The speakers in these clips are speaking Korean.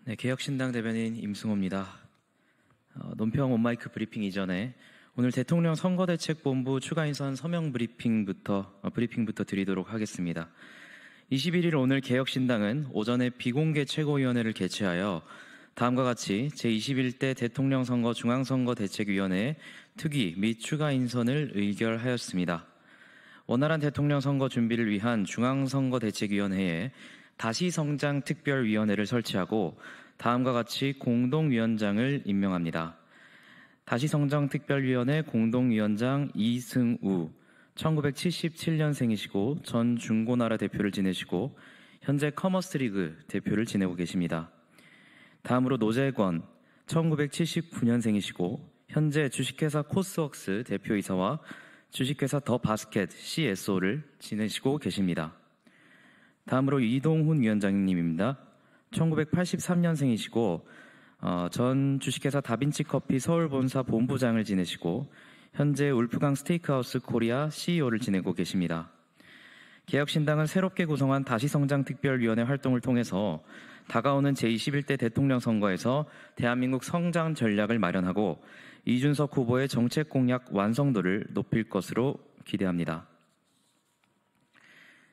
네, 개혁신당 대변인 임승호입니다. 논평 온마이크 브리핑 이전에 오늘 대통령 선거대책본부 추가인선 서명 브리핑부터 드리도록 하겠습니다. 21일 오늘 개혁신당은 오전에 비공개 최고위원회를 개최하여 다음과 같이 제21대 대통령 선거 중앙선거대책위원회의 특위 및 추가인선을 의결하였습니다. 원활한 대통령 선거 준비를 위한 중앙선거대책위원회에 다시성장특별위원회를 설치하고 다음과 같이 공동위원장을 임명합니다. 다시성장특별위원회 공동위원장 이승우, 1977년생이시고 전 중고나라 대표를 지내시고 현재 커머스리그 대표를 지내고 계십니다. 다음으로 노재권, 1979년생이시고 현재 주식회사 코스웍스 대표이사와 주식회사 더 바스켓 CSO를 지내시고 계십니다. 다음으로 이동훈 위원장님입니다. 1983년생이시고 전 주식회사 다빈치커피 서울본사 본부장을 지내시고 현재 울프강 스테이크하우스 코리아 CEO를 지내고 계십니다. 개혁신당은 새롭게 구성한 다시성장특별위원회 활동을 통해서 다가오는 제21대 대통령 선거에서 대한민국 성장 전략을 마련하고 이준석 후보의 정책 공약 완성도를 높일 것으로 기대합니다.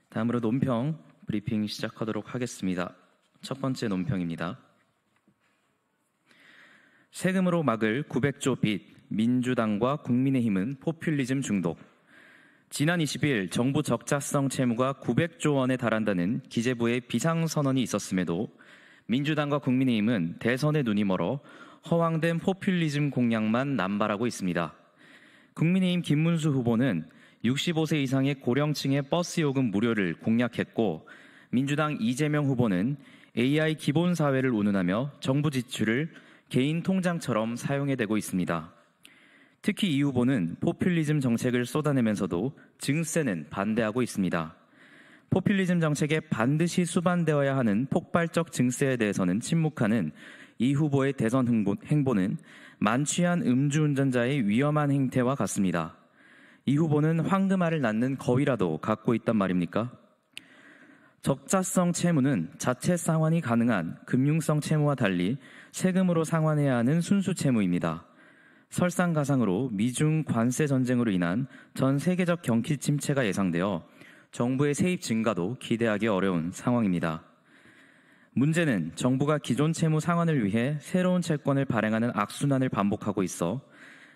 다음으로 논평 브리핑 시작하도록 하겠습니다. 첫 번째 논평입니다. 세금으로 막을 900조 빚, 민주당과 국민의힘은 포퓰리즘 중독. 지난 20일 정부 적자성 채무가 900조 원에 달한다는 기재부의 비상선언이 있었음에도 민주당과 국민의힘은 대선에 눈이 멀어 허황된 포퓰리즘 공약만 남발하고 있습니다. 국민의힘 김문수 후보는 65세 이상의 고령층의 버스 요금 무료를 공약했고 민주당 이재명 후보는 AI 기본사회를 운운하며 정부 지출을 개인 통장처럼 사용해대고 있습니다. 특히 이 후보는 포퓰리즘 정책을 쏟아내면서도 증세는 반대하고 있습니다. 포퓰리즘 정책에 반드시 수반되어야 하는 폭발적 증세에 대해서는 침묵하는 이 후보의 대선 행보는 만취한 음주운전자의 위험한 행태와 같습니다. 이 후보는 황금알을 낳는 거위라도 갖고 있단 말입니까? 적자성 채무는 자체 상환이 가능한 금융성 채무와 달리 세금으로 상환해야 하는 순수 채무입니다. 설상가상으로 미중 관세 전쟁으로 인한 전 세계적 경기 침체가 예상되어 정부의 세입 증가도 기대하기 어려운 상황입니다. 문제는 정부가 기존 채무 상환을 위해 새로운 채권을 발행하는 악순환을 반복하고 있어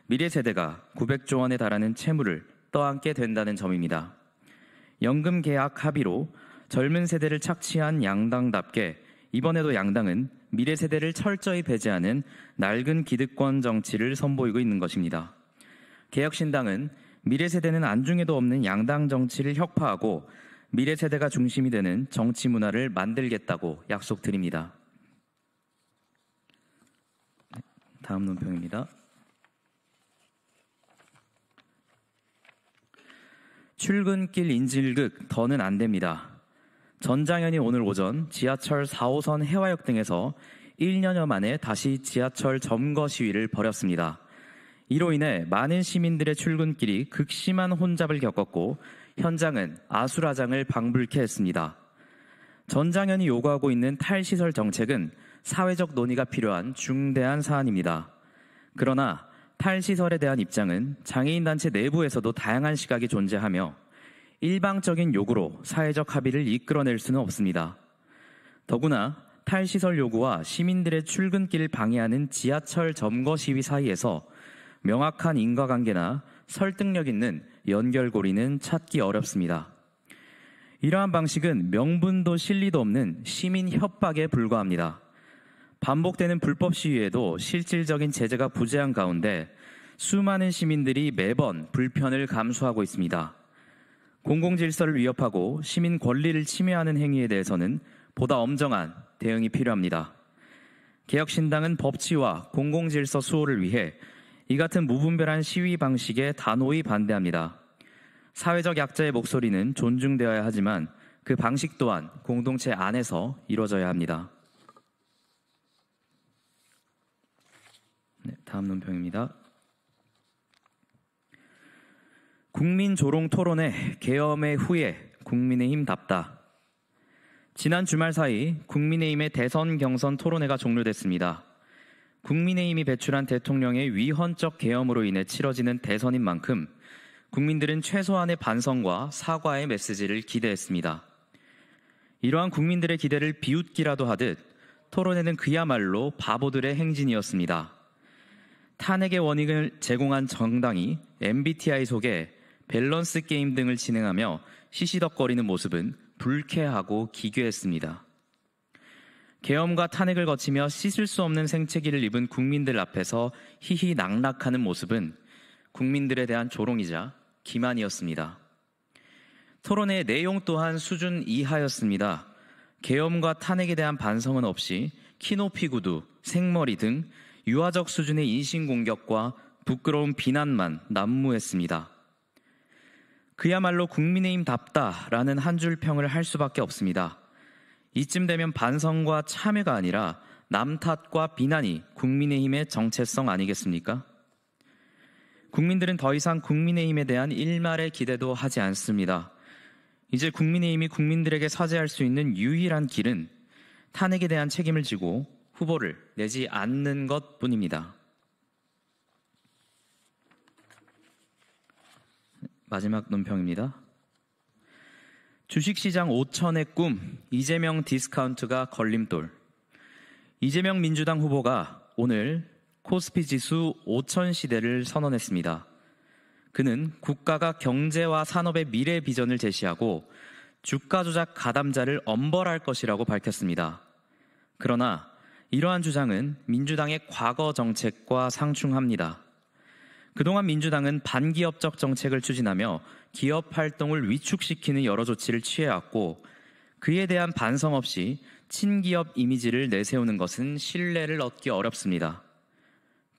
미래 세대가 900조 원에 달하는 채무를 떠안게 된다는 점입니다. 연금 계약 합의로 젊은 세대를 착취한 양당답게 이번에도 양당은 미래 세대를 철저히 배제하는 낡은 기득권 정치를 선보이고 있는 것입니다. 개혁신당은 미래 세대는 안중에도 없는 양당 정치를 혁파하고 미래 세대가 중심이 되는 정치 문화를 만들겠다고 약속드립니다. 다음 논평입니다. 출근길 인질극 더는 안 됩니다. 전장현이 오늘 오전 지하철 4호선 해화역 등에서 1년여 만에 다시 지하철 점거 시위를 벌였습니다. 이로 인해 많은 시민들의 출근길이 극심한 혼잡을 겪었고 현장은 아수라장을 방불케 했습니다. 전장현이 요구하고 있는 탈시설 정책은 사회적 논의가 필요한 중대한 사안입니다. 그러나 탈시설에 대한 입장은 장애인단체 내부에서도 다양한 시각이 존재하며 일방적인 요구로 사회적 합의를 이끌어낼 수는 없습니다. 더구나 탈시설 요구와 시민들의 출근길을 방해하는 지하철 점거 시위 사이에서 명확한 인과관계나 설득력 있는 연결고리는 찾기 어렵습니다. 이러한 방식은 명분도 실리도 없는 시민 협박에 불과합니다. 반복되는 불법 시위에도 실질적인 제재가 부재한 가운데 수많은 시민들이 매번 불편을 감수하고 있습니다. 공공질서를 위협하고 시민 권리를 침해하는 행위에 대해서는 보다 엄정한 대응이 필요합니다. 개혁신당은 법치와 공공질서 수호를 위해 이 같은 무분별한 시위 방식에 단호히 반대합니다. 사회적 약자의 목소리는 존중되어야 하지만 그 방식 또한 공동체 안에서 이루어져야 합니다. 다음 논평입니다. 국민조롱 토론회 계엄의 후예 국민의힘답다. 지난 주말 사이 국민의힘의 대선 경선 토론회가 종료됐습니다. 국민의힘이 배출한 대통령의 위헌적 계엄으로 인해 치러지는 대선인 만큼 국민들은 최소한의 반성과 사과의 메시지를 기대했습니다. 이러한 국민들의 기대를 비웃기라도 하듯 토론회는 그야말로 바보들의 행진이었습니다. 탄핵의 원인을 제공한 정당이 MBTI 속에 밸런스 게임 등을 진행하며 시시덕거리는 모습은 불쾌하고 기괴했습니다. 계엄과 탄핵을 거치며 씻을 수 없는 생채기를 입은 국민들 앞에서 희희낙낙하는 모습은 국민들에 대한 조롱이자 기만이었습니다. 토론회의 내용 또한 수준 이하였습니다. 계엄과 탄핵에 대한 반성은 없이 키높이 구두, 생머리 등 유아적 수준의 인신공격과 부끄러운 비난만 난무했습니다. 그야말로 국민의힘답다라는 한 줄 평을 할 수밖에 없습니다. 이쯤 되면 반성과 참여가 아니라 남 탓과 비난이 국민의힘의 정체성 아니겠습니까? 국민들은 더 이상 국민의힘에 대한 일말의 기대도 하지 않습니다. 이제 국민의힘이 국민들에게 사죄할 수 있는 유일한 길은 탄핵에 대한 책임을 지고 후보를 내지 않는 것뿐입니다. 마지막 논평입니다. 주식시장 5천의 꿈, 이재명 디스카운트가 걸림돌. 이재명 민주당 후보가 오늘 코스피 지수 5천 시대를 선언했습니다. 그는 국가가 경제와 산업의 미래 비전을 제시하고 주가 조작 가담자를 엄벌할 것이라고 밝혔습니다. 그러나 이러한 주장은 민주당의 과거 정책과 상충합니다. 그동안 민주당은 반기업적 정책을 추진하며 기업 활동을 위축시키는 여러 조치를 취해왔고 그에 대한 반성 없이 친기업 이미지를 내세우는 것은 신뢰를 얻기 어렵습니다.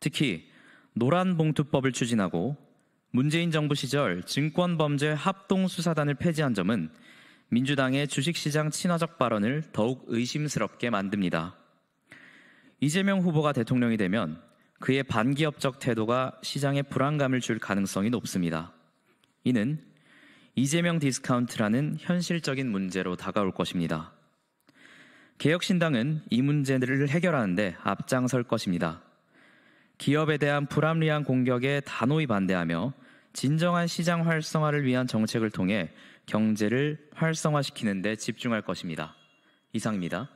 특히 노란봉투법을 추진하고 문재인 정부 시절 증권범죄 합동수사단을 폐지한 점은 민주당의 주식시장 친화적 발언을 더욱 의심스럽게 만듭니다. 이재명 후보가 대통령이 되면 그의 반기업적 태도가 시장에 불안감을 줄 가능성이 높습니다. 이는 이재명 디스카운트라는 현실적인 문제로 다가올 것입니다. 개혁신당은 이 문제들을 해결하는데 앞장설 것입니다. 기업에 대한 불합리한 공격에 단호히 반대하며 진정한 시장 활성화를 위한 정책을 통해 경제를 활성화시키는 데 집중할 것입니다. 이상입니다.